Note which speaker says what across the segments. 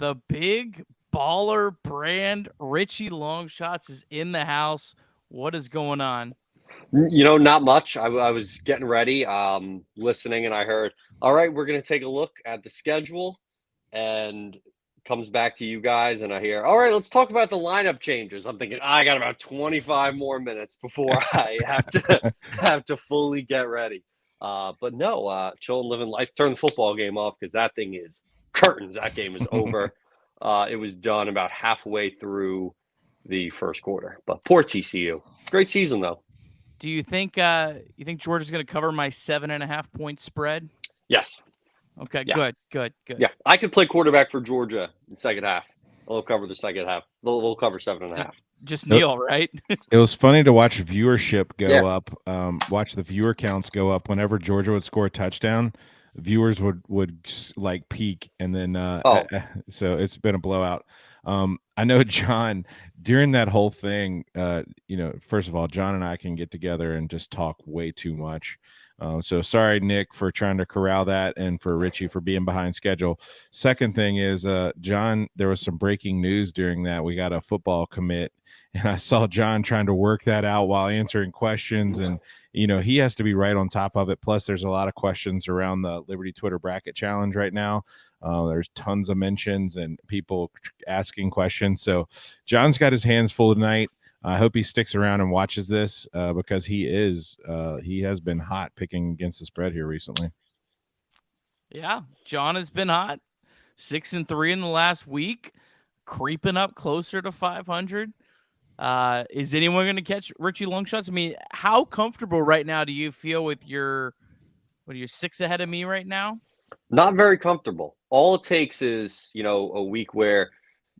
Speaker 1: the big baller brand Richie Longshots is in the house. What is going on?
Speaker 2: Not much. I was getting ready, listening, and I heard, all right, we're going to take a look at the schedule, and comes back to you guys, and I hear, all right, let's talk about the lineup changes. I'm thinking, I got about 25 more minutes before I have to fully get ready. But no, chilling, living life. Turn the football game off because that thing is curtains. That game is over. It was done about halfway through the first quarter. But poor TCU. Great season though.
Speaker 1: Do you think Georgia's going to cover my 7.5 point spread?
Speaker 2: Yes.
Speaker 1: Okay,
Speaker 2: Yeah.
Speaker 1: good, good, good.
Speaker 2: Yeah. I could play quarterback for Georgia in the second half. They'll cover the second half. They'll cover 7.5.
Speaker 1: Just
Speaker 3: It
Speaker 1: Neil, right?
Speaker 3: it was funny to watch viewership
Speaker 2: Yeah.
Speaker 3: go up, watch the viewer counts go up whenever Georgia would score a touchdown. Viewers would like peak, and then
Speaker 2: Oh,
Speaker 3: so it's been a blowout. I know John during that whole thing. First of all, John and I can get together and just talk way too much. So sorry, Nick, for trying to corral that, and for Richie for being behind schedule. Second thing is, John, there was some breaking news during that. We got a football commit, and I saw John trying to work that out while answering questions, and he has to be right on top of it. Plus, there's a lot of questions around the Liberty Twitter bracket challenge right now. There's tons of mentions and people asking questions. So John's got his hands full tonight. I hope he sticks around and watches this because he has been hot picking against the spread here recently.
Speaker 1: Yeah, John has been hot. 6-3 in the last week, creeping up closer to 500. Is anyone going to catch Richie Longshots? I mean, how comfortable right now do you feel with your what are you 6 ahead of me right now?
Speaker 2: not very comfortable. All it takes is, a week where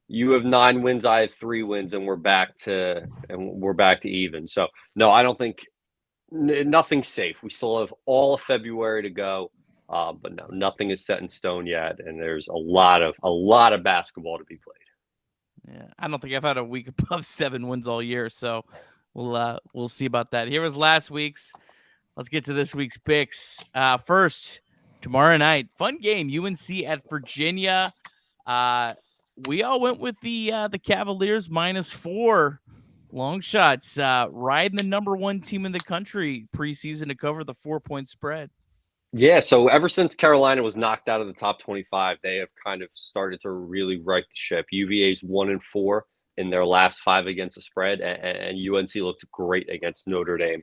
Speaker 2: you have 9 wins, I have 3 wins, and we're back to even. So no, I don't think nothing's safe. We still have all of February to go. But no, nothing is set in stone yet, and there's a lot of basketball to be played.
Speaker 1: Yeah, I don't think I've had a week above 7 wins all year, so we'll see about that. Here was last week's. Let's get to this week's picks. First, tomorrow night, fun game, UNC at Virginia. We all went with the Cavaliers -4. Long shots, riding the number one team in the country preseason to cover the 4 point spread.
Speaker 2: Yeah, so ever since Carolina was knocked out of the top 25, they have kind of started to really right the ship. UVA's 1-4 in their last five against the spread, and UNC looked great against Notre Dame.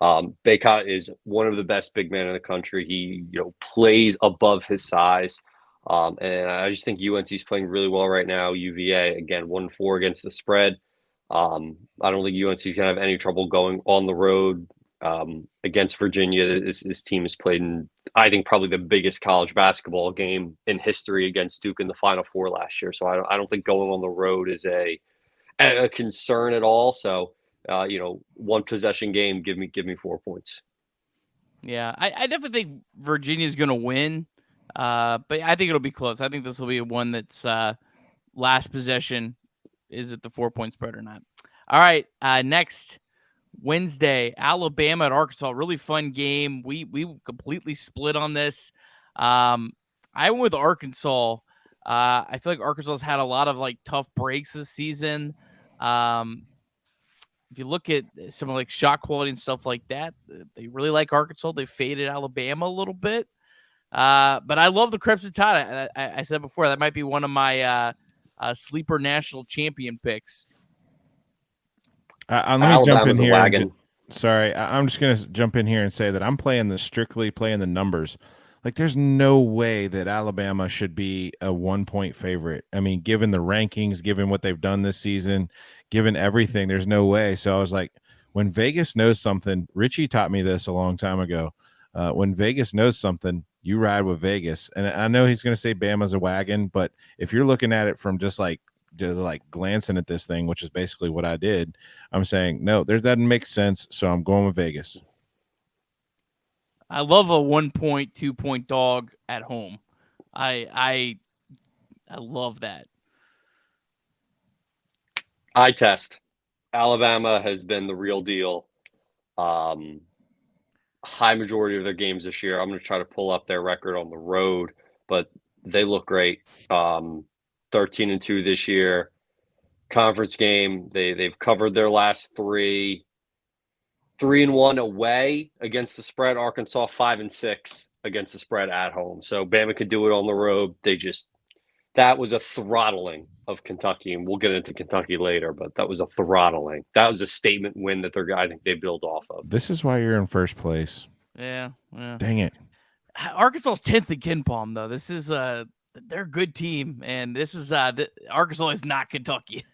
Speaker 2: Baycott is one of the best big men in the country. He, plays above his size, and I just think UNC's playing really well right now. UVA again 1-4 against the spread. I don't think UNC's gonna have any trouble going on the road against Virginia. This team has played in, I think, probably the biggest college basketball game in history against Duke in the Final Four last year. So I don't think going on the road is a concern at all. So one possession game, give me 4 points.
Speaker 1: Yeah, I definitely think Virginia's going to win, but I think it'll be close. I think this will be one that's last possession. Is it the 4 point spread or not? All right, next Wednesday, Alabama at Arkansas. Really fun game. We completely split on this. I went with Arkansas. I feel like Arkansas's had a lot of tough breaks this season. If you look at some of shot quality and stuff like that, they really like Arkansas. They faded Alabama a little bit. But I love the Crimson Tide. I said before that might be one of my sleeper national champion picks.
Speaker 3: Let me jump in
Speaker 2: Alabama's a
Speaker 3: here
Speaker 2: wagon.
Speaker 3: sorry, I'm just going to jump in here and say that I'm strictly playing the numbers. Like, there's no way that Alabama should be a 1 point favorite. I mean, given the rankings, given what they've done this season, given everything, there's no way. So I was like, when Vegas knows something, Richie taught me this a long time ago. When Vegas knows something, you ride with Vegas. And I know he's going to say Bama's a wagon, but if you're looking at it from just glancing at this thing, which is basically what I did, I'm saying no, there doesn't make sense. So I'm going with Vegas.
Speaker 1: I love a 1 point, 2 point dog at home. I love that.
Speaker 2: Eye test. Alabama has been the real deal. Um, High majority of their games this year. I'm going to try to pull up their record on the road, but they look great. 13-2 this year. Conference game, they've covered their last 3. 3-1 away against the spread. Arkansas 5-6 against the spread at home. So Bama could do it on the road. That was a throttling of Kentucky, and we'll get into Kentucky later, but that was a throttling. That was a statement win that I think they build off of.
Speaker 3: This is why you're in first place.
Speaker 1: Yeah.
Speaker 3: Dang it.
Speaker 1: Arkansas's 10th in Ken Palm, though. This is they're a good team, and this is Arkansas is not Kentucky.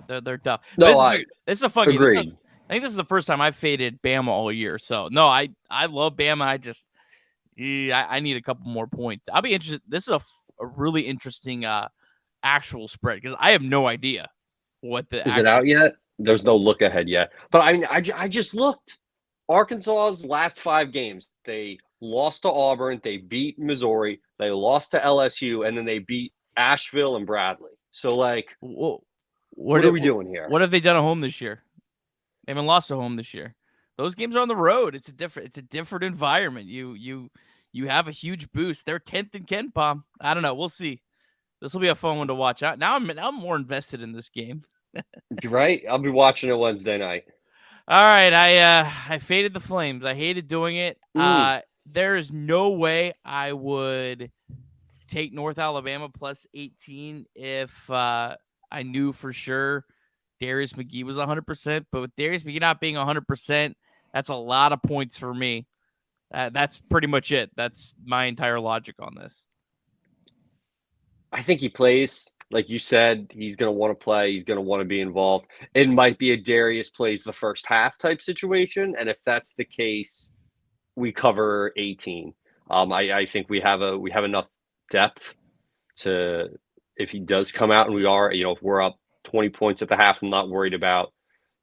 Speaker 1: They're tough.
Speaker 2: No,
Speaker 1: this is a fun game.
Speaker 2: agreed.
Speaker 1: I think this is the first time I've faded Bama all year. So no, I love Bama. I need a couple more points. I'll be interested. This is a really interesting actual spread because I have no idea what the
Speaker 2: is it out yet? There's no look ahead yet. But I mean, I just looked. Arkansas's last 5 games, they lost to Auburn, they beat Missouri, they lost to LSU, and then they beat Asheville and Bradley. So like, what are we doing here?
Speaker 1: What have they done at home this year? They haven't lost at home this year. Those games are on the road. It's a different environment. You have a huge boost. They're 10th in Ken Palm. I don't know. We'll see. This will be a fun one to watch. Now I'm more invested in this game.
Speaker 2: Right? I'll be watching it Wednesday night.
Speaker 1: All right. I faded the Flames. I hated doing it. There is no way I would take North Alabama plus 18 if I knew for sure Darius McGee was 100%, but with Darius McGee not being 100%, that's a lot of points for me. That's pretty much it. That's my entire logic on this.
Speaker 2: I think he plays. Like you said, he's going to want to play. He's going to want to be involved. It might be a Darius plays the first half type situation, and if that's the case, we cover 18. I think we have enough depth to, if he does come out and if we're up 20 points at the half, I'm not worried about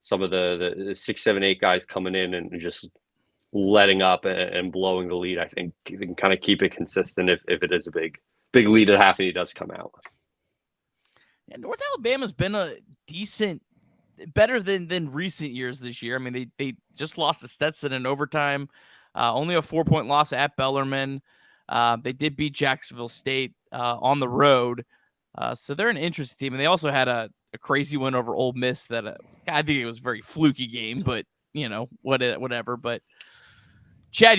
Speaker 2: some of the 6, 7, 8 guys coming in and just letting up and blowing the lead. I think you can kind of keep it consistent if it is a big lead at half and he does come out.
Speaker 1: And North Alabama's been a decent, better than recent years this year. I mean, they just lost to Stetson in overtime, only a 4-point loss at Bellarmine. They did beat Jacksonville State on the road. So they're an interesting team. And they also had a crazy win over Ole Miss that I think it was a very fluky game, but whatever. But Chad,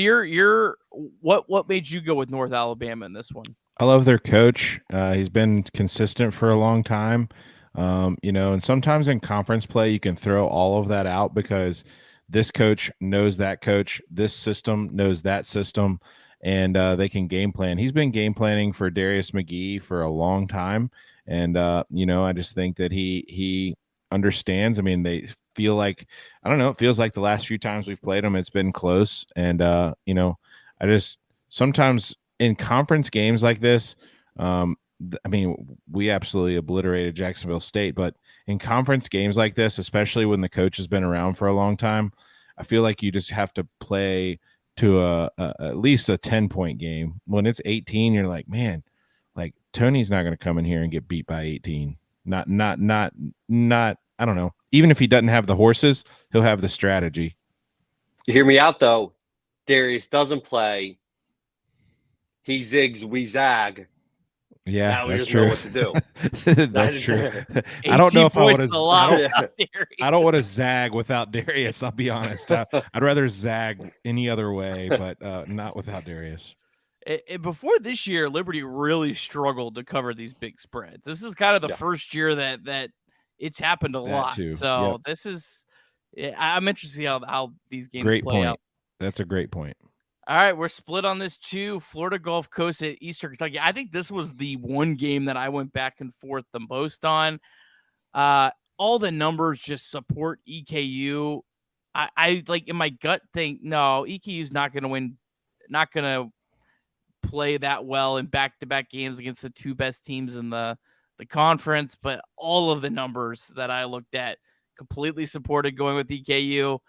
Speaker 1: what made you go with North Alabama in this one?
Speaker 3: I love their coach. He's been consistent for a long time. And sometimes in conference play, you can throw all of that out because this coach knows that coach, this system knows that system, and they can game plan. He's been game planning for Darius McGee for a long time. And, I just think that he understands. I mean, they feel like, I don't know, it feels like the last few times we've played them, it's been close. And, I just sometimes in conference games like this, we absolutely obliterated Jacksonville State, but in conference games like this, especially when the coach has been around for a long time, I feel like you just have to play to at least a 10-point game. When it's 18, you're like, man, like Tony's not going to come in here and get beat by 18. Not. I don't know. Even if he doesn't have the horses, he'll have the strategy.
Speaker 2: You hear me out though. Darius doesn't play. He zigs, we zag.
Speaker 3: Yeah,
Speaker 2: now
Speaker 3: that's
Speaker 2: we
Speaker 3: true.
Speaker 2: Know what to do.
Speaker 3: That's true. I don't know if I would have. I don't want to zag without Darius. I'll be honest. I'd rather zag any other way, but not without Darius.
Speaker 1: Before this year, Liberty really struggled to cover these big spreads. This is kind of the first year that it's happened a lot.
Speaker 3: Too.
Speaker 1: So This is. I'm interested to see how these games
Speaker 3: play
Speaker 1: point out.
Speaker 3: That's a great point.
Speaker 1: All right, we're split on this too. Florida Gulf Coast at Eastern Kentucky. I think this was the one game that I went back and forth the most on. All the numbers just support EKU. I like in my gut think, no, EKU's not going to win, not going to play that well in back-to-back games against the two best teams in the conference. But all of the numbers that I looked at completely supported going with EKU.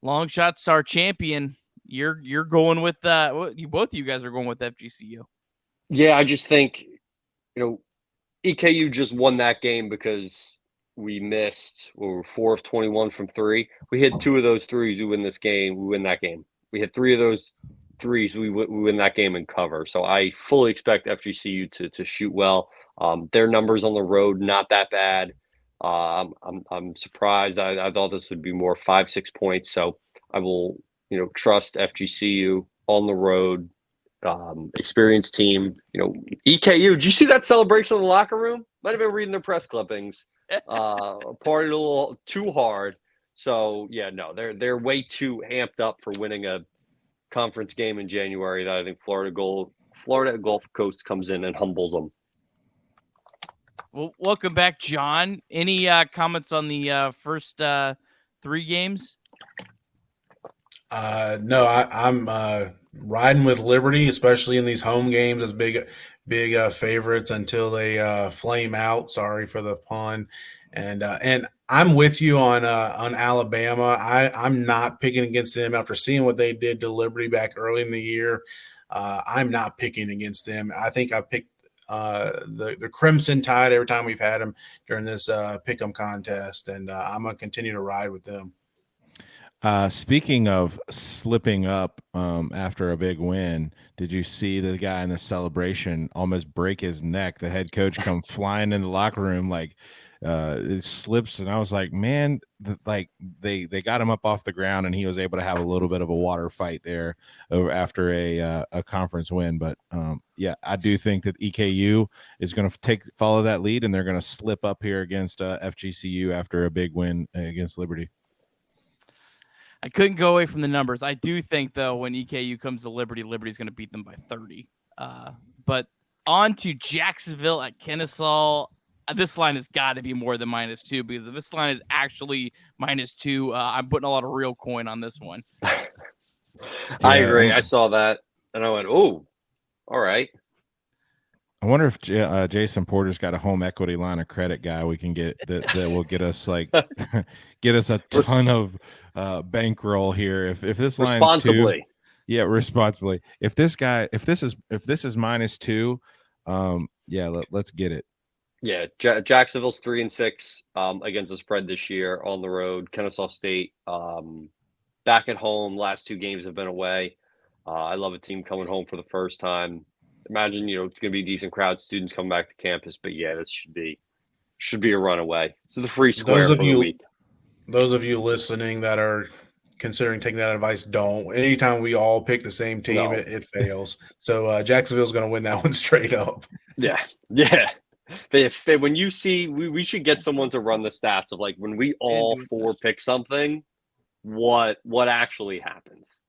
Speaker 1: Long shots our champion. You're going with both of you guys are going with FGCU.
Speaker 2: Yeah, I just think EKU just won that game because we missed 4 of 21 from 3. We hit 2 of those threes. We win this game. We win that game. We hit 3 of those threes. We win that game and cover. So I fully expect FGCU to shoot well. Their numbers on the road not that bad. I'm surprised. I thought this would be more 5-6 points. So I will trust FGCU on the road. Experienced team. EKU. Did you see that celebration in the locker room? Might have been reading their press clippings. Partied a little too hard. So yeah, no, they're way too amped up for winning a conference game in January. That I think Florida Gulf Coast comes in and humbles them.
Speaker 1: Well, welcome back, John. Any comments on the first 3 games?
Speaker 4: No, I'm riding with Liberty, especially in these home games as big favorites until they flame out. Sorry for the pun, and I'm with you on Alabama. I'm not picking against them after seeing what they did to Liberty back early in the year. I'm not picking against them. I think I picked the Crimson Tide every time we've had them during this pick'em contest, and I'm gonna continue to ride with them.
Speaker 3: Speaking of slipping up after a big win, did you see the guy in the celebration almost break his neck? The head coach come flying in the locker room like it slips, and I was like, man, they got him up off the ground, and he was able to have a little bit of a water fight there after a conference win. But yeah, I do think that EKU is going to follow that lead, and they're going to slip up here against FGCU after a big win against Liberty.
Speaker 1: I couldn't go away from the numbers. I do think, though, when EKU comes to Liberty, Liberty's going to beat them by 30. But on to Jacksonville at Kennesaw. This line has got to be more than -2, because if this line is actually -2, I'm putting a lot of real coin on this one.
Speaker 2: I agree. I saw that, and I went, oh, all right.
Speaker 3: I wonder if Jason Porter's got a home equity line of credit guy we can get that will get us get us a ton of bankroll here. If this line's
Speaker 2: responsibly,
Speaker 3: 2, yeah, responsibly. If this is -2, yeah, let's get it.
Speaker 2: Yeah, Jacksonville's 3-6 against the spread this year on the road. Kennesaw State back at home. Last 2 games have been away. I love a team coming home for the first time. Imagine it's going to be a decent crowd, students coming back to campus. But yeah, this should be a runaway. So the free square for the week.
Speaker 4: Those of you listening that are considering taking that advice, don't. Anytime we all pick the same team, it fails. So Jacksonville's going to win that one straight up.
Speaker 2: Yeah. When you see, we should get someone to run the stats of like when we all 4 pick something, what actually happens.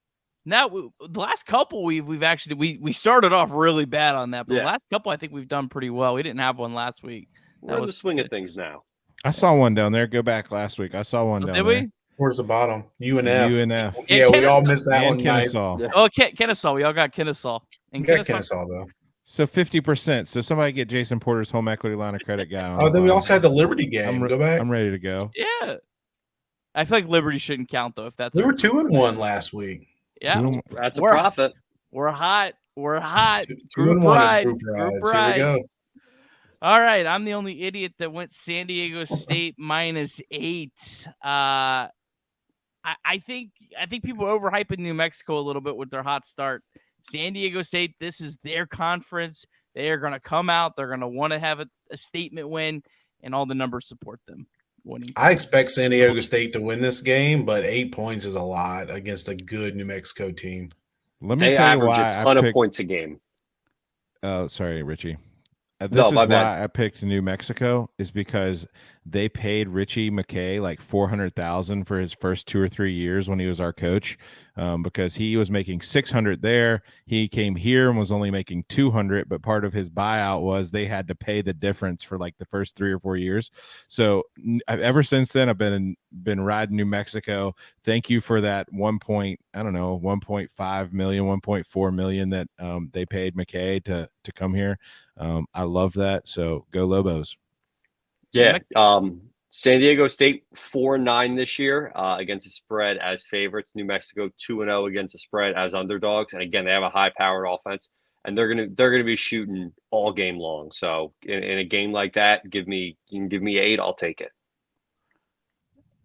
Speaker 1: Now, the last couple we've actually we started off really bad on that, but the last couple I think we've done pretty well. We didn't have one last week.
Speaker 2: We're in the swing of things now.
Speaker 3: I saw one down there. Go back last week. I saw one down there.
Speaker 1: We?
Speaker 4: Towards the bottom. UNF.
Speaker 3: Yeah,
Speaker 4: we all missed that one.
Speaker 3: Kennesaw.
Speaker 4: Nice.
Speaker 1: Oh, Kennesaw. We all got Kennesaw.
Speaker 4: And Kennesaw though.
Speaker 3: So 50%. So somebody get Jason Porter's home equity line of credit guy on.
Speaker 4: Oh, then we also had the Liberty game. Go back.
Speaker 3: I'm ready to go.
Speaker 1: Yeah. I feel like Liberty shouldn't count though. If that's
Speaker 4: we were 2-1 last week.
Speaker 1: Yeah,
Speaker 2: that's a profit.
Speaker 1: We're hot.
Speaker 4: 2-1 is group ride. Here we go.
Speaker 1: All right, I'm the only idiot that went San Diego State -8. I think people are overhyping New Mexico a little bit with their hot start. San Diego State, this is their conference. They are going to come out. They're going to want to have a statement win, and all the numbers support them winning.
Speaker 4: I expect San Diego State to win this game, but 8 points is a lot against a good New Mexico team.
Speaker 3: Let me tell you why
Speaker 2: a ton of points a game.
Speaker 3: Oh, sorry, Richie. This is why I picked New Mexico, is because they paid Richie McKay like $400,000 for his first 2 or 3 years when he was our coach, because he was making $600 there. He came here and was only making $200, but part of his buyout was they had to pay the difference for like the first 3 or 4 years. So ever since then, I've been riding New Mexico. Thank you for that 1.5 million, 1.4 million that they paid McKay to come here. I love that. So go Lobos.
Speaker 2: Yeah. San Diego State 4-9 this year against the spread as favorites. New Mexico 2-0 against the spread as underdogs. And again, they have a high-powered offense, and they're gonna be shooting all game long. So in a game like that, you can give me 8, I'll take it.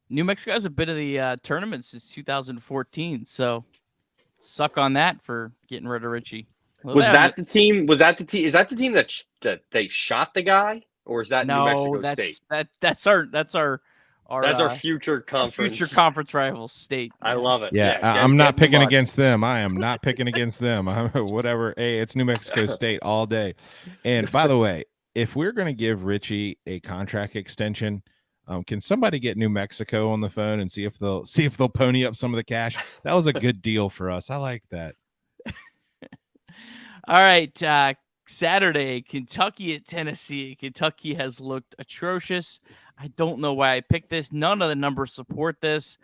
Speaker 1: New Mexico has a bit of the tournament since 2014, so suck on that for getting rid of Richie. Well,
Speaker 2: Was that the team? Was that the team? Is that the team that they shot the guy, or is that New
Speaker 1: no,
Speaker 2: Mexico State?
Speaker 1: that's our
Speaker 2: That's our future
Speaker 1: our
Speaker 2: conference.
Speaker 1: future conference rival State.
Speaker 2: I
Speaker 1: Yeah.
Speaker 2: love it.
Speaker 3: Yeah,
Speaker 2: Yeah,
Speaker 3: I'm
Speaker 2: get
Speaker 3: not
Speaker 2: in the
Speaker 3: picking
Speaker 2: mud.
Speaker 3: against them. I am not picking against them. Whatever. Hey, it's New Mexico State all day. And by the way, if we're going to give Richie a contract extension, can somebody get New Mexico on the phone and see if they'll pony up some of the cash? That was a good deal for us. I like that.
Speaker 1: All right, Saturday, Kentucky at Tennessee. Kentucky has looked atrocious. I don't know why I picked this. None of the numbers support this.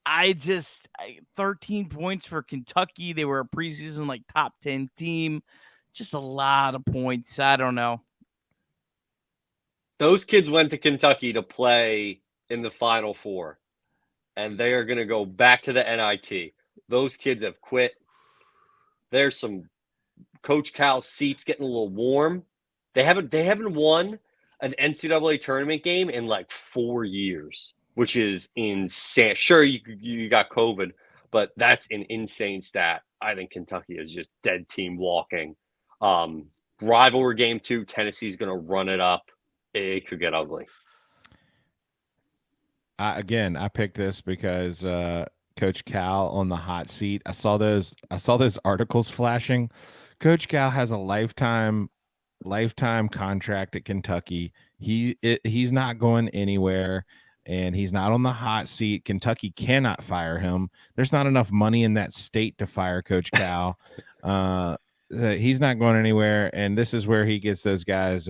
Speaker 1: 13 points for Kentucky. They were a preseason like top 10 team. Just a lot of points. I don't know.
Speaker 2: Those kids went to Kentucky to play in the Final Four, and they are going to go back to the NIT. Those kids have quit. There's some Coach Cal's seats getting a little warm. They haven't won an NCAA tournament game in like 4 years, which is insane. Sure, you got COVID, but that's an insane stat. I think Kentucky is just dead team walking. Rivalry game 2, Tennessee's going to run it up. It could get ugly.
Speaker 3: I picked this because Coach Cal on the hot seat. I saw those articles flashing. Coach Cal has a lifetime contract at Kentucky. He's not going anywhere, and he's not on the hot seat. Kentucky cannot fire him. There's not enough money in that state to fire Coach Cal. He's not going anywhere, and this is where he gets those guys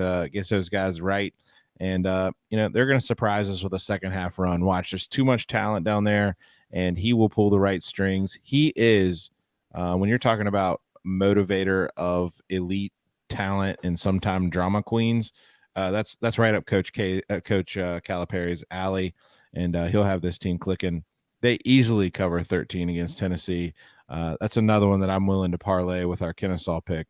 Speaker 3: right. And they're going to surprise us with a second half run. Watch, there's too much talent down there, and he will pull the right strings. He is, when you're talking about motivator of elite talent and sometime drama queens, that's right up Coach Calipari's alley, and he'll have this team clicking. They easily cover 13 against Tennessee. That's another one that I'm willing to parlay with our Kennesaw pick.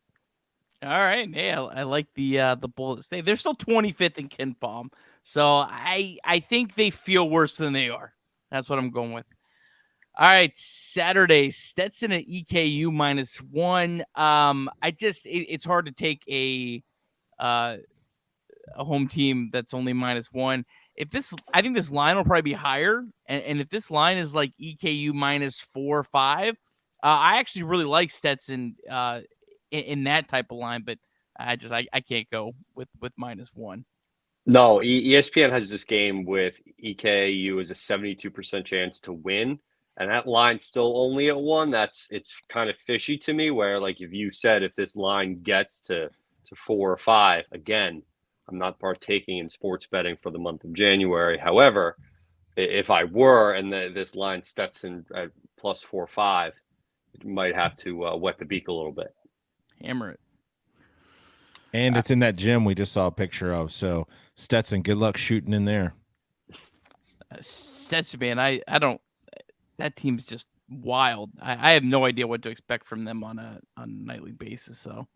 Speaker 1: All right, yeah, I like the Bullets. They're still 25th in Ken Palm, so I think they feel worse than they are. That's what I'm going with. All right, Saturday, Stetson at EKU -1. It's hard to take a home team that's only -1. I think this line will probably be higher, and if this line is like EKU -4 or 5, I actually really like Stetson in that type of line, but I can't go with -1.
Speaker 2: No, ESPN has this game with EKU as a 72% chance to win, and that line's still only at 1. It's kind of fishy to me. Where like if this line gets to 4 or 5, again, I'm not partaking in sports betting for the month of January. However, if I were, and this line Stetson at +4 or 5, it might have to wet the beak a little bit.
Speaker 1: Hammer it.
Speaker 3: And it's in that gym we just saw a picture of. So Stetson, good luck shooting in there.
Speaker 1: Stetson, man, I don't. That team's just wild. I have no idea what to expect from them on a nightly basis. So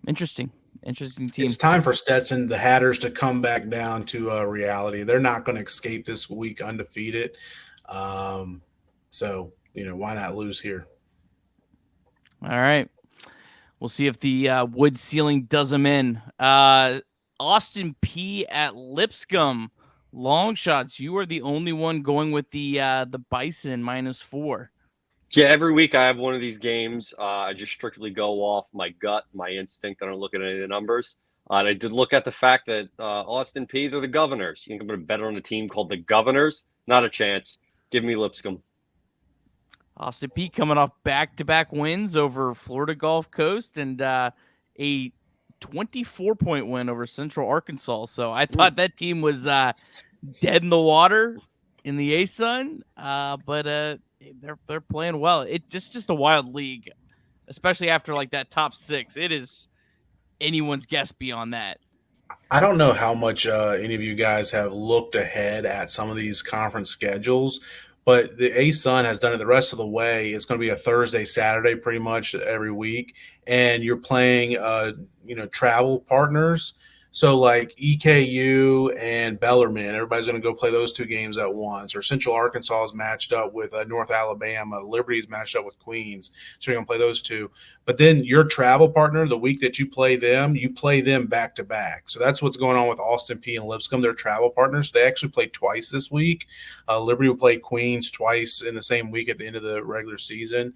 Speaker 1: interesting team.
Speaker 4: It's time for Stetson, the Hatters, to come back down to reality. They're not going to escape this week undefeated. So why not lose here?
Speaker 1: All right. We'll see if the wood ceiling does them in. Austin P at Lipscomb. Long shots. You are the only one going with the Bison -4.
Speaker 2: Yeah, every week I have one of these games. I just strictly go off my gut, my instinct. I don't look at any of the numbers. And I did look at the fact that Austin P, they're the Governors. You think I'm going to bet on a team called the Governors? Not a chance. Give me Lipscomb.
Speaker 1: Austin P coming off back-to-back wins over Florida Gulf Coast and a 24-point win over Central Arkansas. So I thought that team was dead in the water in the ASUN, but they're playing well. It's just a wild league, especially after like that top 6. It is anyone's guess beyond that.
Speaker 4: I don't know how much any of you guys have looked ahead at some of these conference schedules, but the ASUN has done it the rest of the way. It's going to be a Thursday, Saturday, pretty much every week, and you're playing, travel partners. So like EKU and Bellarmine, everybody's going to go play those two games at once. Or Central Arkansas is matched up with North Alabama. Liberty's matched up with Queens. So you're going to play those two. But then your travel partner, the week that you play them back to back. So that's what's going on with Austin P and Lipscomb. They're travel partners. They actually play twice this week. Liberty will play Queens twice in the same week at the end of the regular season.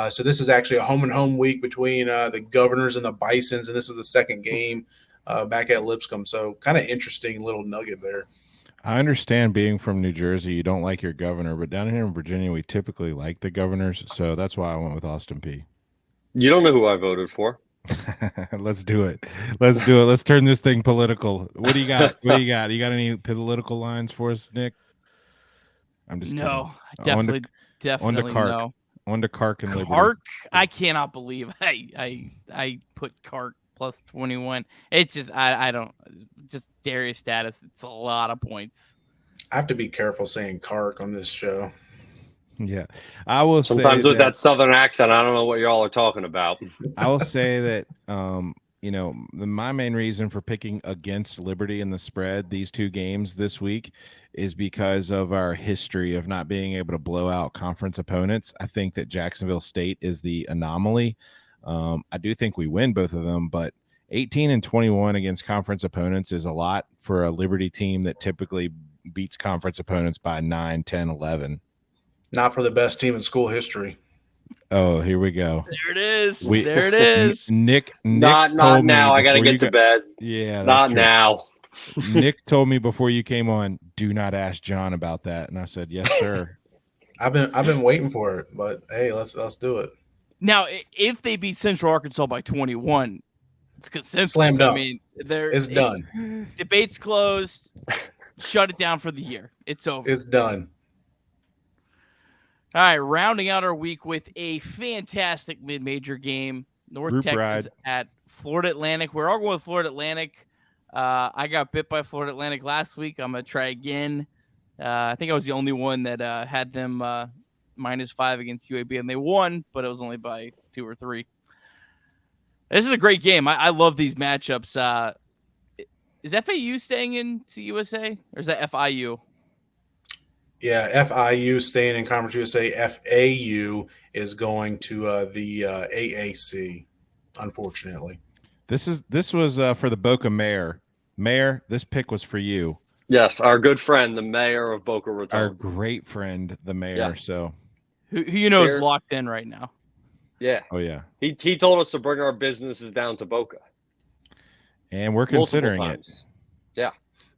Speaker 4: So this is actually a home and home week between the Governors and the Bisons, and this is the second game back at Lipscomb. So kind of interesting little nugget there.
Speaker 3: I understand being from New Jersey, you don't like your governor, but down here in Virginia, we typically like the governors. So that's why I went with Austin P.
Speaker 2: You don't know who I voted for.
Speaker 3: Let's do it. Let's do it. Let's turn this thing political. What do you got? What do you got? You got any political lines for us, Nick? I'm just
Speaker 1: no,
Speaker 3: kidding.
Speaker 1: definitely
Speaker 3: Kark.
Speaker 1: no.
Speaker 3: On to Kark and Liberty.
Speaker 1: Kark, I cannot believe I put Kark plus 21. It's just I don't just Darius status. It's a lot of points.
Speaker 4: I have to be careful saying Kark on this show.
Speaker 3: Yeah, I will.
Speaker 2: Sometimes
Speaker 3: say
Speaker 2: with that southern accent, I don't know what y'all are talking about.
Speaker 3: I will say that my main reason for picking against Liberty in the spread these two games this week is because of our history of not being able to blow out conference opponents. I think that Jacksonville State is the anomaly. I do think we win both of them, but 18-21 against conference opponents is a lot for a Liberty team that typically beats conference opponents by 9, 10, 11.
Speaker 4: Not for the best team in school history.
Speaker 3: Oh, here we go.
Speaker 1: There it is. There it is.
Speaker 3: Nick
Speaker 2: not now. I got to get to bed.
Speaker 3: Yeah,
Speaker 2: not
Speaker 3: true.
Speaker 2: now.
Speaker 3: Nick told me before you came on, do not ask John about that, and I said, yes, sir.
Speaker 4: I've been waiting for it, but hey, let's do it.
Speaker 1: Now, if they beat Central Arkansas by 21, it's consensus.
Speaker 4: Slam dunk.
Speaker 1: I mean,
Speaker 4: it's done.
Speaker 1: Debate's closed. Shut it down for the year. It's over.
Speaker 4: It's done.
Speaker 1: All right, rounding out our week with a fantastic mid-major game. North
Speaker 3: Group
Speaker 1: Texas
Speaker 3: ride.
Speaker 1: at Florida Atlantic. We're all going with Florida Atlantic. I got bit by Florida Atlantic last week. I'm going to try again. I think I was the only one that had them -5 against UAB, and they won, but it was only by 2 or 3. This is a great game. I love these matchups. Is FAU staying in CUSA, or is that FIU?
Speaker 4: Yeah, FIU staying in Conference USA. FAU is going to the AAC, unfortunately.
Speaker 3: This was for the Boca Mayor. Mayor, this pick was for you.
Speaker 2: Yes, our good friend, the mayor of Boca Raton.
Speaker 3: Our great friend, the mayor.
Speaker 2: Yeah.
Speaker 3: So,
Speaker 1: who you know is locked in right now.
Speaker 2: Yeah.
Speaker 3: Oh yeah.
Speaker 2: He told us to bring our businesses down to Boca.
Speaker 3: And we're considering it.
Speaker 2: Yeah.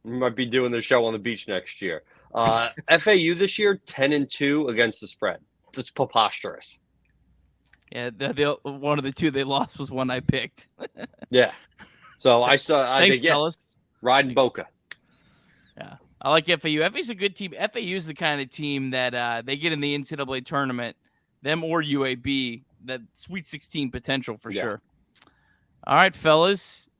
Speaker 2: We might be doing the show on the beach next year. FAU this year, 10-2 against the spread. That's preposterous.
Speaker 1: Yeah, the one of the two they lost was one I picked.
Speaker 2: Yeah. So I
Speaker 1: Thanks,
Speaker 2: think,
Speaker 1: fellas.
Speaker 2: riding Boca.
Speaker 1: Yeah. I like FAU. FAU's a good team. FAU's the kind of team that they get in the NCAA tournament, them or UAB, that Sweet 16 potential for sure. All right, fellas.